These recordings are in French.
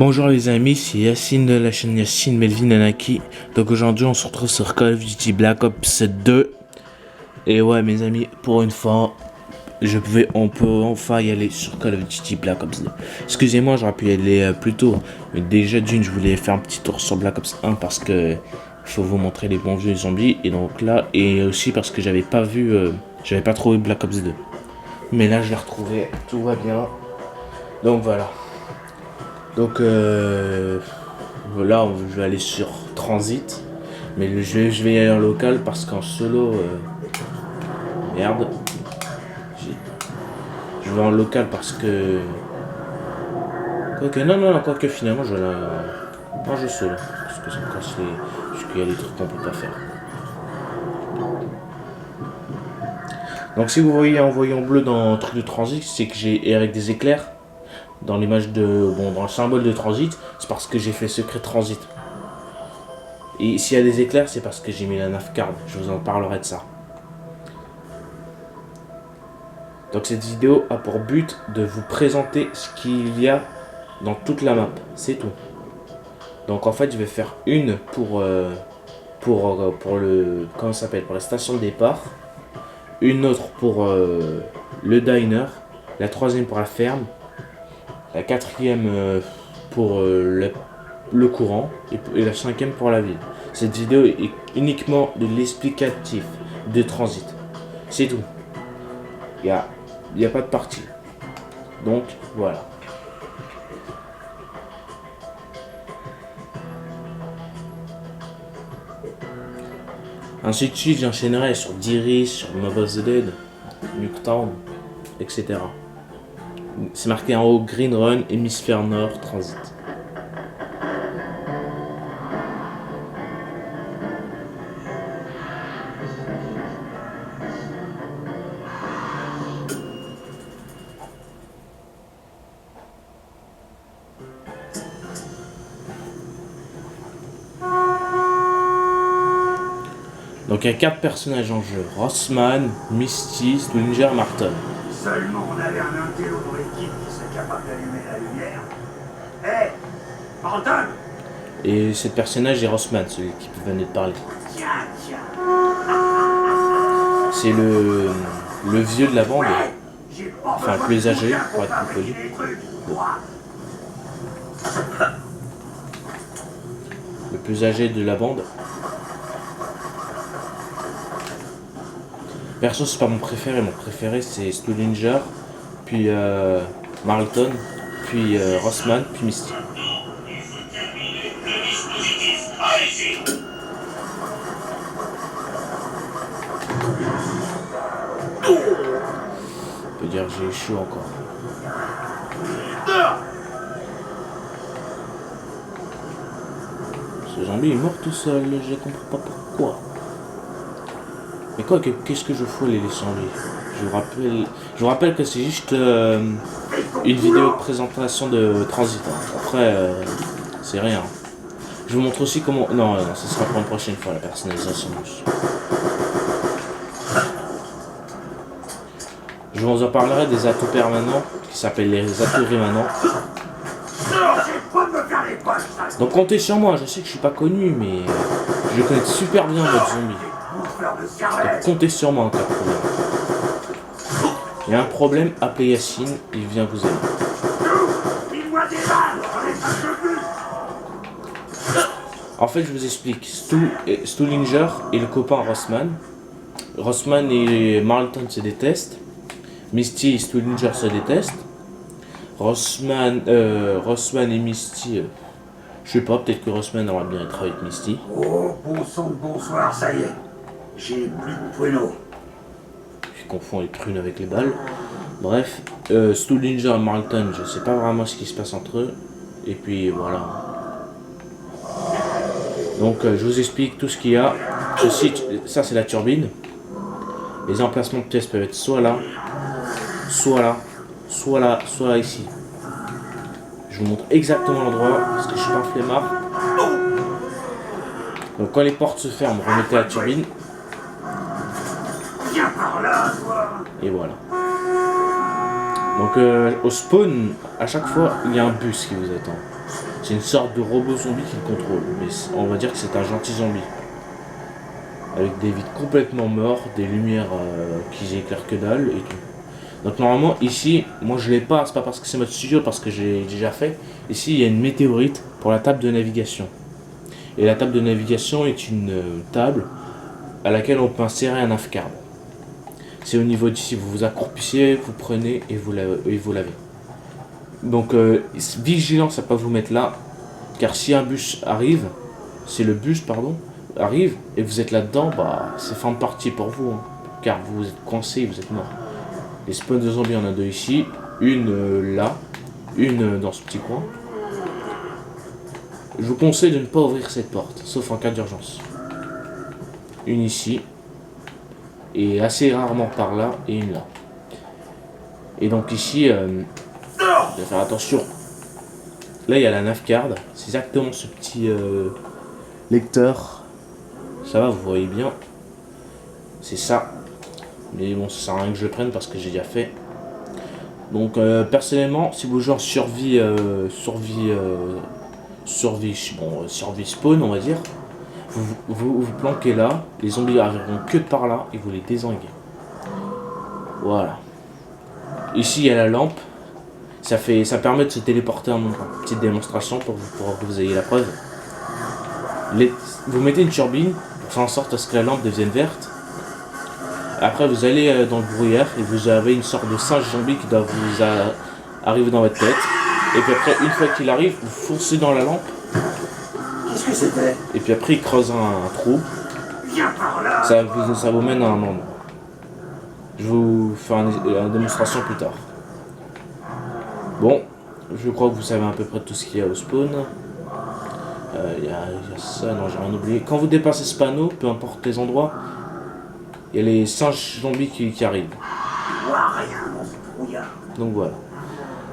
Bonjour les amis, c'est Yacine de la chaîne Yacine Melvin Anaki. Donc aujourd'hui on se retrouve sur Call of Duty Black Ops 2. Et ouais mes amis, pour une fois, on peut enfin y aller sur Call of Duty Black Ops 2. Excusez-moi, j'aurais pu y aller plus tôt. Mais déjà d'une, je voulais faire un petit tour sur Black Ops 1 parce que faut vous montrer les bons vieux zombies. Et donc là, et aussi parce que j'avais pas trouvé Black Ops 2. Mais là je l'ai retrouvé, tout va bien. Donc voilà. Donc voilà, je vais aller sur Transit, mais je vais y aller en local parce qu'en solo, merde, je vais en local parce que, quoique non, quoique finalement je vais en jeu solo, parce que ça me casse parce qu'il y a des trucs qu'on peut pas faire. Donc si vous voyez en voyant bleu dans le truc de Transit, c'est que j'ai avec des éclairs. Dans l'image dans le symbole de transit, c'est parce que j'ai fait secret transit. Et s'il y a des éclairs, c'est parce que j'ai mis la navcard. Je vous en parlerai de ça. Donc cette vidéo a pour but de vous présenter ce qu'il y a dans toute la map. C'est tout. Donc en fait, je vais faire une pour le comment ça s'appelle, pour la station de départ, une autre pour le diner, la troisième pour la ferme. La quatrième pour le courant et la cinquième pour la ville. Cette vidéo est uniquement de l'explicatif de transit. C'est tout. Il y a pas de partie. Donc voilà. Ainsi de suite, j'enchaînerai sur Diri, sur Mob of the Dead, Nuketown, etc. C'est marqué en haut Green Run, Hémisphère Nord, Transit. Donc il y a 4 personnages en jeu: Rossman, Misty, Slinger, Martin. Seulement on avait un intello dans l'équipe qui serait capable d'allumer la lumière. Hé, Martin! Et ce personnage est Rossman, celui qui venait de parler. Tiens. C'est le vieux de la bande. Ouais, Enfin, le plus âgé, pour être plus poli. Le plus âgé de la bande. Perso, c'est pas mon préféré. Mon préféré, c'est Slinger, puis Marlton, puis Rossman, puis Misty. On peut dire que j'ai chaud encore. Ce zombie est mort tout seul, je comprends pas pourquoi. Mais quoi, qu'est-ce que je fous les zombies? Je vous rappelle que c'est juste une vidéo de présentation de Transit. Après, c'est rien. Je vous montre aussi comment... Non, ce sera pour une prochaine fois, la personnalisation. Je vous en parlerai des atouts permanents, qui s'appellent les atouts rémanents. Donc comptez sur moi, je sais que je suis pas connu, mais je connais super bien votre zombie. Donc comptez sur moi en cas de problème. Il y a un problème, appelez Yacine, il vient vous aider. En fait, je vous explique. Slinger est le copain Rossman. Rossman et Marlton se détestent. Misty et Slinger se détestent. Rossman et Misty... je sais pas, peut-être que Rossman aurait bien être avec Misty. Oh, bon sang de bonsoir, ça y est. J'ai plus de pruneaux. Je confonds les prunes avec les balles. Bref, Slinger et Marlton, je sais pas vraiment ce qui se passe entre eux. Et puis voilà. Donc je vous explique tout ce qu'il y a. Ça c'est la turbine. Les emplacements de pièces peuvent être soit là, soit là, soit là ici. Je vous montre exactement l'endroit parce que je suis pas un flemmard. Donc quand les portes se ferment, remettez la turbine. Et voilà. Donc au spawn, à chaque fois, il y a un bus qui vous attend. C'est une sorte de robot zombie qui le contrôle. Mais on va dire que c'est un gentil zombie. Avec des vitres complètement morts, des lumières qui éclairent que dalle et tout. Donc normalement ici, moi je l'ai pas, c'est pas parce que c'est mode studio, parce que j'ai déjà fait. Ici il y a une météorite pour la table de navigation. Et la table de navigation est une table à laquelle on peut insérer un AFCARD. C'est au niveau d'ici, vous vous accroupissez, vous prenez et vous l'avez. Donc vigilance à pas vous mettre là, car si un bus arrive, si le bus pardon arrive et vous êtes là-dedans, bah c'est fin de partie pour vous, hein, car vous êtes coincé, vous êtes mort. Les spawns de zombies, on a deux ici, une là, une dans ce petit coin. Je vous conseille de ne pas ouvrir cette porte, sauf en cas d'urgence. Une ici, et assez rarement par là, et une là. Et donc ici, je vais faire attention. Là, il y a la navcard, c'est exactement ce petit lecteur. Ça va, vous voyez bien. C'est ça. Mais bon, ça sert à rien que je le prenne parce que j'ai déjà fait. Donc, personnellement, si vous jouez en survie spawn, on va dire, vous planquez là, les zombies arriveront que de par là et vous les désanguez. Voilà. Ici, il y a la lampe. Ça permet de se téléporter en même temps. Petite démonstration pour que vous ayez la preuve. Vous mettez une turbine pour faire en sorte à ce que la lampe devienne verte. Après, vous allez dans le brouillard et vous avez une sorte de singe zombie qui doit vous arriver dans votre tête. Et puis après, une fois qu'il arrive, vous foncez dans la lampe. Qu'est-ce que c'était? Et puis après, il creuse un trou. Viens par là. Ça vous mène à un endroit. Je vais vous faire une démonstration plus tard. Bon, je crois que vous savez à peu près tout ce qu'il y a au spawn. Il y a ça, non j'ai rien oublié. Quand vous dépassez ce panneau, peu importe les endroits, il y a les singes zombies qui arrivent. Donc voilà.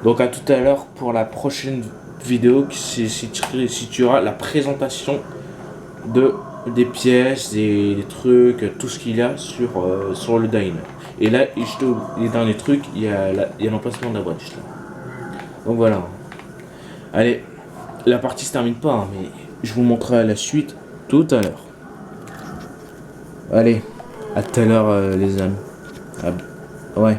Donc à tout à l'heure pour la prochaine vidéo qui situera la présentation des pièces, des trucs, tout ce qu'il y a sur le diner. Et là, les derniers trucs, il y a l'emplacement de la boîte. Donc voilà. Allez, la partie se termine pas, hein, mais je vous montrerai la suite tout à l'heure. Allez, à tout à l'heure les amis. Ouais.